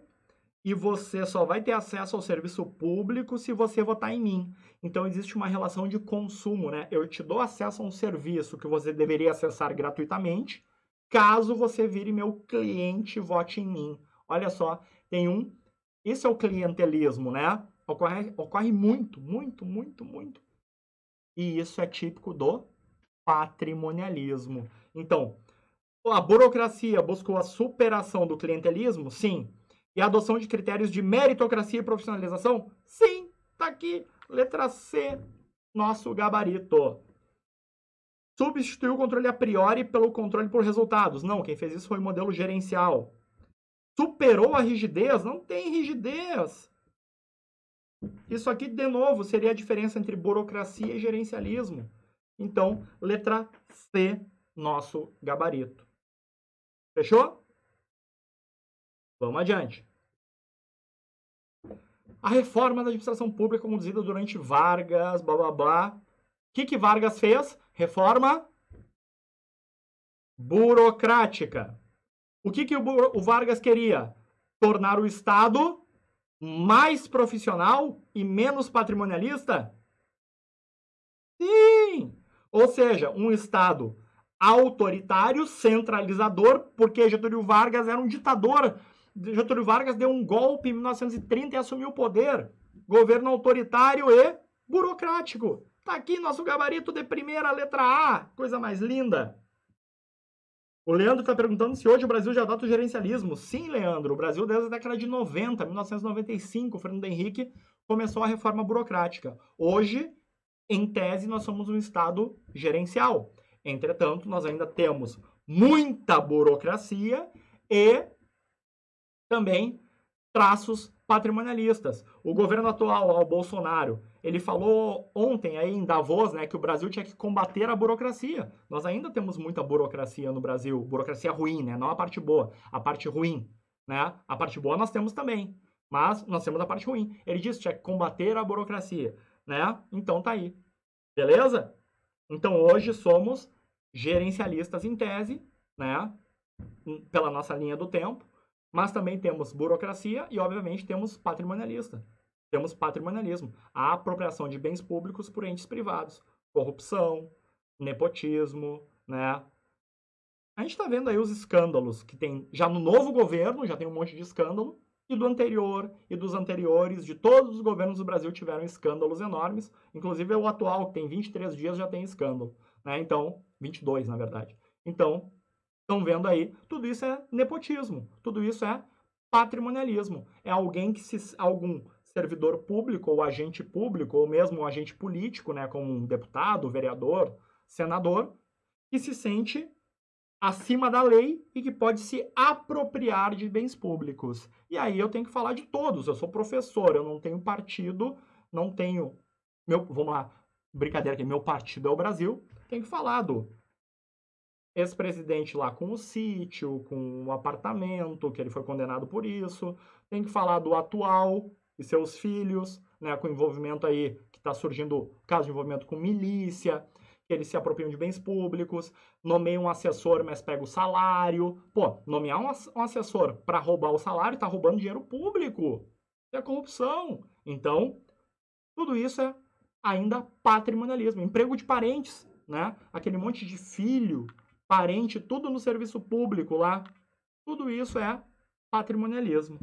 e você só vai ter acesso ao serviço público se você votar em mim. Então, existe uma relação de consumo, né? Eu te dou acesso a um serviço que você deveria acessar gratuitamente, caso você vire meu cliente e vote em mim. Olha só, tem um... Isso é o clientelismo, né? Ocorre muito, muito, muito, muito. E isso é típico do patrimonialismo. Então, a burocracia buscou a superação do clientelismo? Sim. E a adoção de critérios de meritocracia e profissionalização? Sim. Tá aqui. Letra C, nosso gabarito. Substituiu o controle a priori pelo controle por resultados? Não, quem fez isso foi o modelo gerencial. Superou a rigidez? Não tem rigidez. Isso aqui, de novo, seria a diferença entre burocracia e gerencialismo. Então, letra C, nosso gabarito. Fechou? Vamos adiante. A reforma da administração pública conduzida durante Vargas, blá, blá, blá. O que Vargas fez? Reforma burocrática. O que o Vargas queria? Tornar o Estado mais profissional e menos patrimonialista? Sim! Ou seja, um Estado autoritário, centralizador, porque Getúlio Vargas era um ditador. Getúlio Vargas deu um golpe em 1930 e assumiu o poder. Governo autoritário e burocrático. Tá aqui nosso gabarito de primeira, letra A. Coisa mais linda. O Leandro está perguntando se hoje o Brasil já adota o gerencialismo. Sim, Leandro. O Brasil, desde a década de 90, 1995, o Fernando Henrique começou a reforma burocrática. Hoje, em tese, nós somos um Estado gerencial. Entretanto, nós ainda temos muita burocracia e também traços patrimonialistas. O governo atual, o Bolsonaro, ele falou ontem aí em Davos, né, que o Brasil tinha que combater a burocracia. Nós ainda temos muita burocracia no Brasil, burocracia ruim, né, não a parte boa, a parte ruim, né? A parte boa nós temos também, mas nós temos a parte ruim. Ele disse que tinha que combater a burocracia, né? Então tá aí. Beleza? Então hoje somos gerencialistas em tese, né? Pela nossa linha do tempo. Mas também temos burocracia e, obviamente, temos patrimonialista. Temos patrimonialismo. A apropriação de bens públicos por entes privados. Corrupção, nepotismo, né? A gente está vendo aí os escândalos que tem já no novo governo, já tem um monte de escândalo, e do anterior e dos anteriores, de todos os governos do Brasil tiveram escândalos enormes. Inclusive o atual, que tem 23 dias, já tem escândalo, né? Então, 22, na verdade. Então, estão vendo aí, tudo isso é nepotismo, tudo isso é patrimonialismo. É alguém que algum servidor público ou agente público, ou mesmo um agente político, né, como um deputado, vereador, senador, que se sente acima da lei e que pode se apropriar de bens públicos. E aí eu tenho que falar de todos. Eu sou professor, eu não tenho partido, não tenho... vamos lá, brincadeira aqui, meu partido é o Brasil. Tenho que falar do ex-presidente lá com o sítio, com o apartamento, que ele foi condenado por isso. Tem que falar do atual e seus filhos, né, com envolvimento aí, que está surgindo caso de envolvimento com milícia, que eles se apropriam de bens públicos, nomeia um assessor, mas pega o salário. Pô, nomear um assessor para roubar o salário, tá roubando dinheiro público. Isso é corrupção. Então, tudo isso é ainda patrimonialismo. Emprego de parentes, né? Aquele monte de filho, parente, tudo no serviço público lá. Tudo isso é patrimonialismo.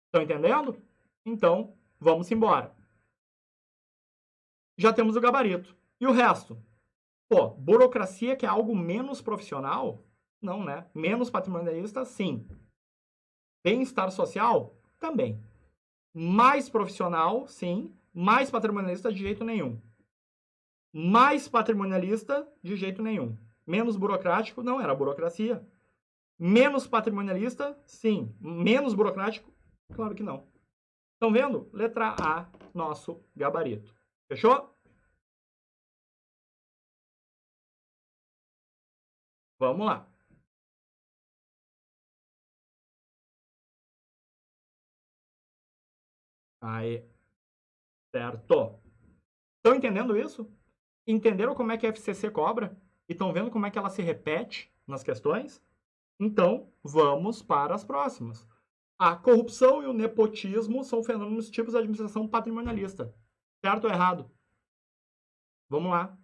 Estão entendendo? Então, vamos embora. Já temos o gabarito. E o resto? Pô, burocracia que é algo menos profissional? Não, né? Menos patrimonialista, sim. Bem-estar social? Também. Mais profissional, sim. Mais patrimonialista, de jeito nenhum. Mais patrimonialista, de jeito nenhum. Menos burocrático? Não, era burocracia. Menos patrimonialista? Sim. Menos burocrático? Claro que não. Estão vendo? Letra A, nosso gabarito. Fechou? Vamos lá. Aí. Certo. Estão entendendo isso? Entenderam como é que a FCC cobra? E estão vendo como é que ela se repete nas questões? Então, vamos para as próximas. A corrupção e o nepotismo são fenômenos tipos de administração patrimonialista. Certo ou errado? Vamos lá.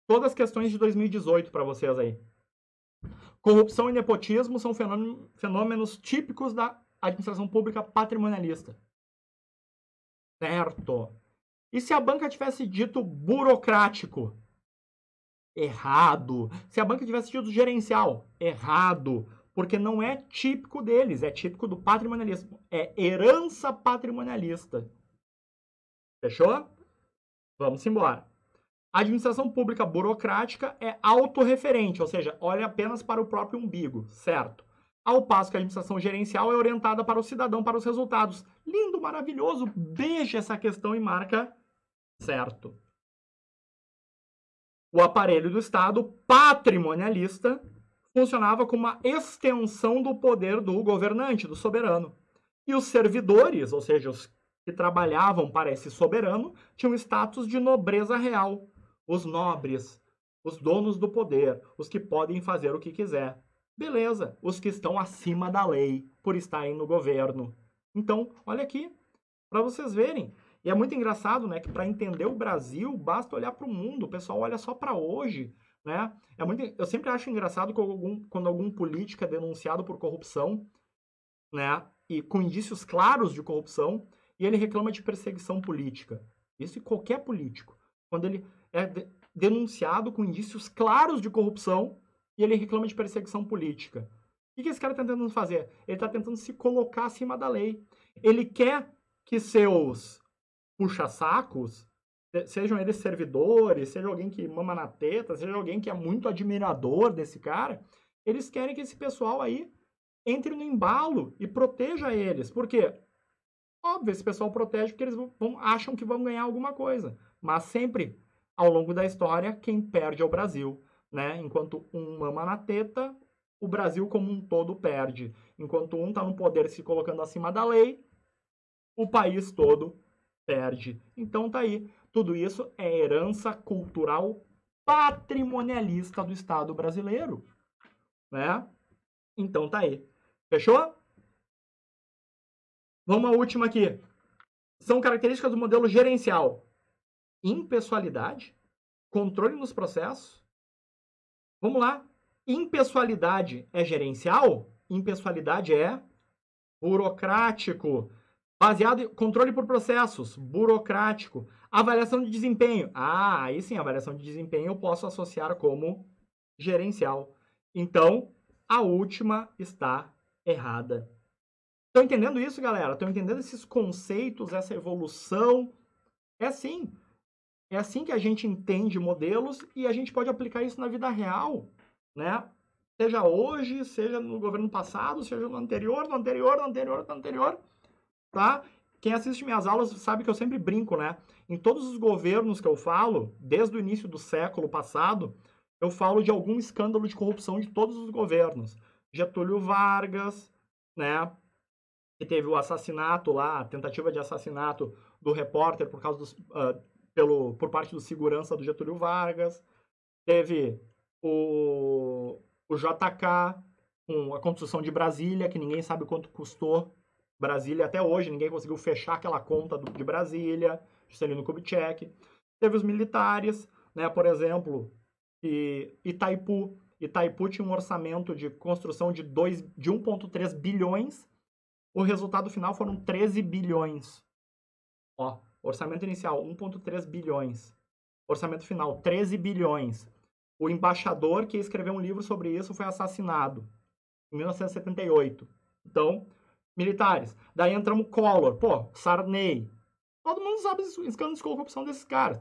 Todas as questões de 2018 para vocês aí. Corrupção e nepotismo são fenômenos típicos da administração pública patrimonialista. Certo. E se a banca tivesse dito burocrático? Errado. Se a banca tivesse dito gerencial? Errado. Porque não é típico deles, é típico do patrimonialismo. É herança patrimonialista. Fechou? Vamos embora. A administração pública burocrática é autorreferente, ou seja, olha apenas para o próprio umbigo, certo? Ao passo que a administração gerencial é orientada para o cidadão, para os resultados. Lindo, maravilhoso, beija essa questão e marca certo. O aparelho do Estado patrimonialista funcionava como uma extensão do poder do governante, do soberano. E os servidores, ou seja, os que trabalhavam para esse soberano, tinham status de nobreza real. Os nobres, os donos do poder, os que podem fazer o que quiser. Beleza, os que estão acima da lei por estarem no governo. Então, olha aqui, para vocês verem. E é muito engraçado, né, que para entender o Brasil, basta olhar para o mundo. O pessoal olha só para hoje, né? Eu sempre acho engraçado quando algum político é denunciado por corrupção, né, e com indícios claros de corrupção, e ele reclama de perseguição política. Isso em qualquer político. Quando ele é denunciado com indícios claros de corrupção e ele reclama de perseguição política. O que esse cara está tentando fazer? Ele está tentando se colocar acima da lei. Ele quer que seus puxa-sacos, sejam eles servidores, seja alguém que mama na teta, seja alguém que é muito admirador desse cara, eles querem que esse pessoal aí entre no embalo e proteja eles. Por quê? Óbvio, esse pessoal protege porque eles acham que vão ganhar alguma coisa. Mas sempre, ao longo da história, quem perde é o Brasil, né? Enquanto um mama na teta, o Brasil como um todo perde. Enquanto um está no poder se colocando acima da lei, o país todo perde. Então tá aí. Tudo isso é herança cultural patrimonialista do Estado brasileiro, né? Então tá aí. Fechou? Vamos à última aqui. São características do modelo gerencial. Impessoalidade, controle nos processos. Vamos lá. Impessoalidade é gerencial? Impessoalidade é burocrático. Baseado em controle por processos, burocrático. Avaliação de desempenho. Ah, aí sim, avaliação de desempenho eu posso associar como gerencial. Então, a última está errada. Estão entendendo isso, galera? Estão entendendo esses conceitos, essa evolução? É assim. É assim que a gente entende modelos e a gente pode aplicar isso na vida real, né? Seja hoje, seja no governo passado, seja no anterior, no anterior, no anterior, no anterior, tá? Quem assiste minhas aulas sabe que eu sempre brinco, né? Em todos os governos que eu falo, desde o início do século passado, eu falo de algum escândalo de corrupção de todos os governos. Getúlio Vargas, né? Que teve o assassinato lá, a tentativa de assassinato do repórter por causa por parte do segurança do Getúlio Vargas. Teve o JK, com a construção de Brasília, que ninguém sabe quanto custou Brasília até hoje, ninguém conseguiu fechar aquela conta de Brasília, Juscelino Kubitschek. Teve os militares, né, por exemplo, Itaipu. Itaipu tinha um orçamento de construção de 1,3 bilhões, o resultado final foram 13 bilhões. Ó, orçamento inicial, 1,3 bilhões. Orçamento final, 13 bilhões. O embaixador que escreveu um livro sobre isso foi assassinado em 1978. Então, militares. Daí entramos Collor. Pô, Sarney. Todo mundo sabe os escândalos de corrupção desses caras.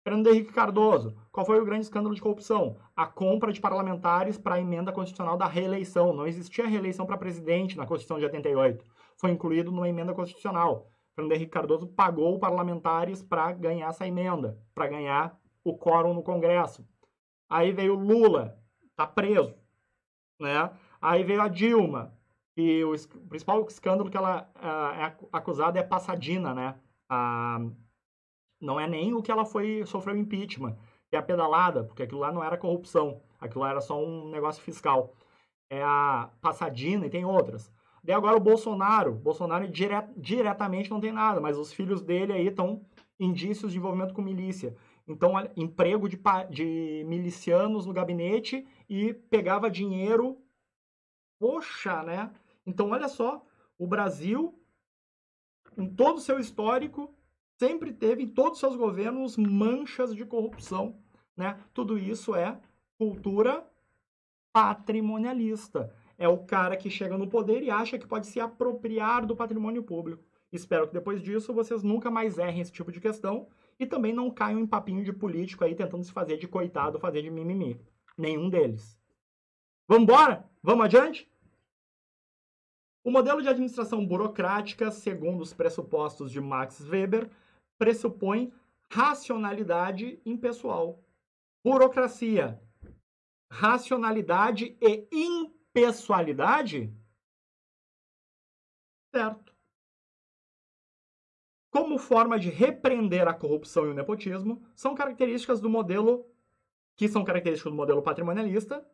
Fernando Henrique Cardoso. Qual foi o grande escândalo de corrupção? A compra de parlamentares para a emenda constitucional da reeleição. Não existia reeleição para presidente na Constituição de 88. Foi incluído numa emenda constitucional. Fernando Henrique Cardoso pagou parlamentares para ganhar essa emenda, para ganhar o quórum no Congresso. Aí veio Lula, tá preso, né? Aí veio a Dilma, e o principal escândalo que ela é acusada é passadina, né? Não é nem o que ela sofreu impeachment, que é a pedalada, porque aquilo lá não era corrupção, aquilo lá era só um negócio fiscal. É a passadina e tem outras. Daí agora o Bolsonaro diretamente não tem nada, mas os filhos dele aí estão indícios de envolvimento com milícia. Então, emprego de milicianos no gabinete e pegava dinheiro. Poxa, né? Então, olha só, o Brasil, em todo o seu histórico, sempre teve, em todos os seus governos, manchas de corrupção, né? Tudo isso é cultura patrimonialista. É o cara que chega no poder e acha que pode se apropriar do patrimônio público. Espero que depois disso vocês nunca mais errem esse tipo de questão e também não caiam em papinho de político aí tentando se fazer de coitado, fazer de mimimi. Nenhum deles. Vamos embora? Vamos adiante? O modelo de administração burocrática, segundo os pressupostos de Max Weber, pressupõe racionalidade impessoal. Burocracia, racionalidade e impessoalidade? Certo. Como forma de repreender a corrupção e o nepotismo, são características do modelo patrimonialista,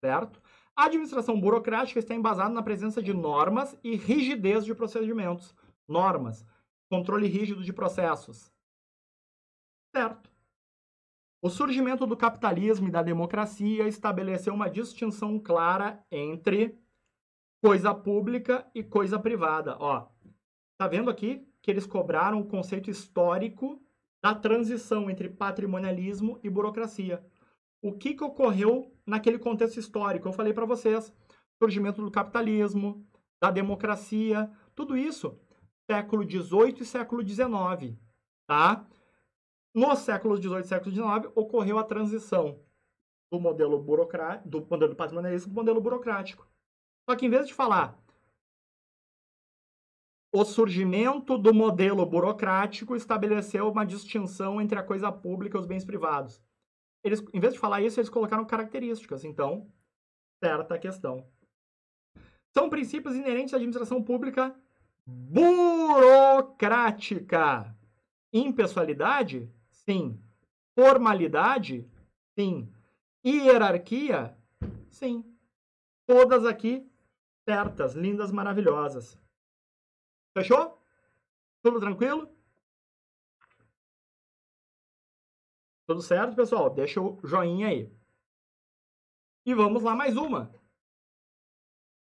certo? A administração burocrática está embasada na presença de normas e rigidez de procedimentos. Normas, controle rígido de processos. Certo. O surgimento do capitalismo e da democracia estabeleceu uma distinção clara entre coisa pública e coisa privada. Ó, tá vendo aqui que eles cobraram o conceito histórico da transição entre patrimonialismo e burocracia. O que ocorreu naquele contexto histórico? Eu falei para vocês. Surgimento do capitalismo, da democracia, tudo isso, século XVIII e século XIX, tá? No século XVIII e século XIX, ocorreu a transição do modelo patrimonialista para o modelo burocrático. Só que em vez de falar o surgimento do modelo burocrático estabeleceu uma distinção entre a coisa pública e os bens privados. Eles, em vez de falar isso, eles colocaram características. Então, certa questão. São princípios inerentes à administração pública burocrática. Impessoalidade? Sim. Formalidade? Sim. Hierarquia? Sim. Todas aqui certas, lindas, maravilhosas. Fechou? Tudo tranquilo? Tudo certo, pessoal? Deixa o joinha aí. E vamos lá, mais uma.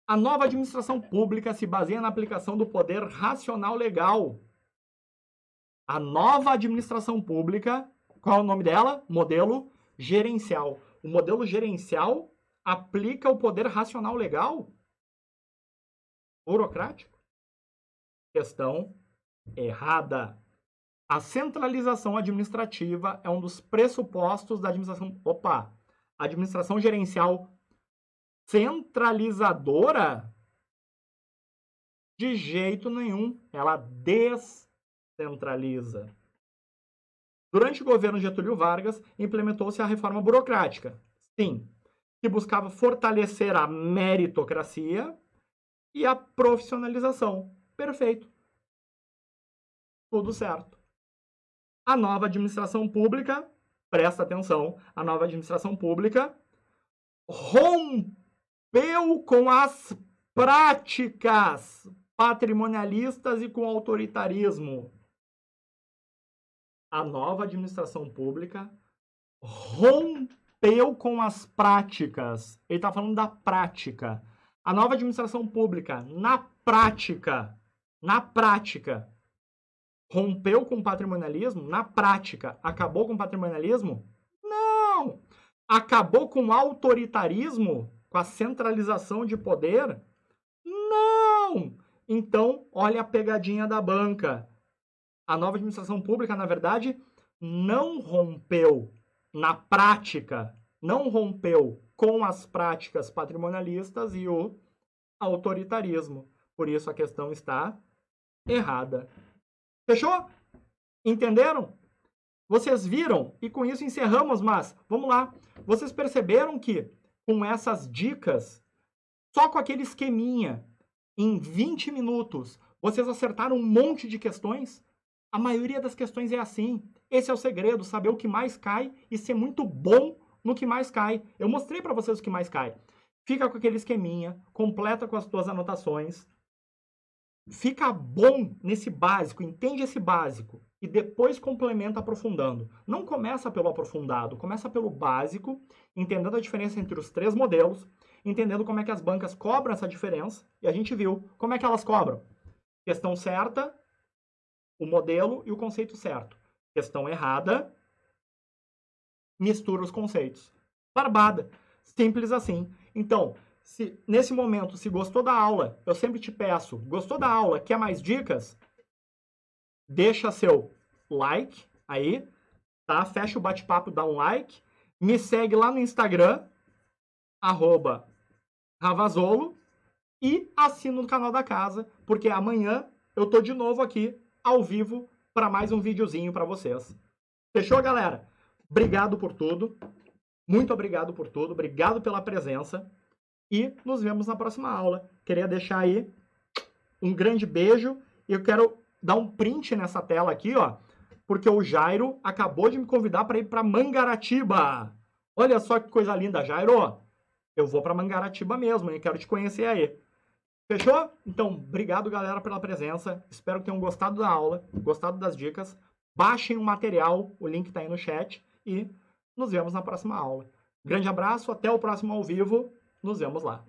A nova administração pública se baseia na aplicação do poder racional legal. A nova administração pública, qual é o nome dela? Modelo gerencial. O modelo gerencial aplica o poder racional legal? Burocrático? Questão errada. A centralização administrativa é um dos pressupostos da administração... Opa! A administração gerencial centralizadora? De jeito nenhum. Ela descentraliza. Durante o governo Getúlio Vargas, implementou-se a reforma burocrática. Sim. Que buscava fortalecer a meritocracia e a profissionalização. Perfeito. Tudo certo. A nova administração pública, presta atenção, a nova administração pública rompeu com as práticas patrimonialistas e com o autoritarismo. A nova administração pública rompeu com as práticas. Ele está falando da prática. A nova administração pública, na prática, rompeu com o patrimonialismo? Na prática, acabou com o patrimonialismo? Não! Acabou com o autoritarismo? Com a centralização de poder? Não! Então, olha a pegadinha da banca. A nova administração pública, na verdade, não rompeu na prática, não rompeu com as práticas patrimonialistas e o autoritarismo. Por isso a questão está errada. Fechou? Entenderam? Vocês viram? E com isso encerramos, mas vamos lá. Vocês perceberam que com essas dicas, só com aquele esqueminha, em 20 minutos, vocês acertaram um monte de questões? A maioria das questões é assim. Esse é o segredo, saber o que mais cai e ser muito bom no que mais cai. Eu mostrei para vocês o que mais cai. Fica com aquele esqueminha, completa com as tuas anotações. Fica bom nesse básico, entende esse básico e depois complementa aprofundando. Não começa pelo aprofundado, começa pelo básico, entendendo a diferença entre os 3 modelos, entendendo como é que as bancas cobram essa diferença, e a gente viu como é que elas cobram. Questão certa, o modelo e o conceito certo. Questão errada, mistura os conceitos. Barbada. Simples assim. Então, nesse momento, se gostou da aula, eu sempre te peço, gostou da aula, quer mais dicas? Deixa seu like aí, tá? Fecha o bate-papo, dá um like. Me segue lá no Instagram, @Ravazolo, e assina o canal da casa, porque amanhã eu tô de novo aqui, ao vivo, para mais um videozinho para vocês. Fechou, galera? Obrigado por tudo. Muito obrigado por tudo. Obrigado pela presença. E nos vemos na próxima aula. Queria deixar aí um grande beijo. E eu quero dar um print nessa tela aqui, ó. Porque o Jairo acabou de me convidar para ir para Mangaratiba. Olha só que coisa linda, Jairo. Eu vou para Mangaratiba mesmo, hein? Quero te conhecer aí. Fechou? Então, obrigado, galera, pela presença. Espero que tenham gostado da aula, gostado das dicas. Baixem o material, o link está aí no chat. E nos vemos na próxima aula. Grande abraço, até o próximo ao vivo. Nos vemos lá.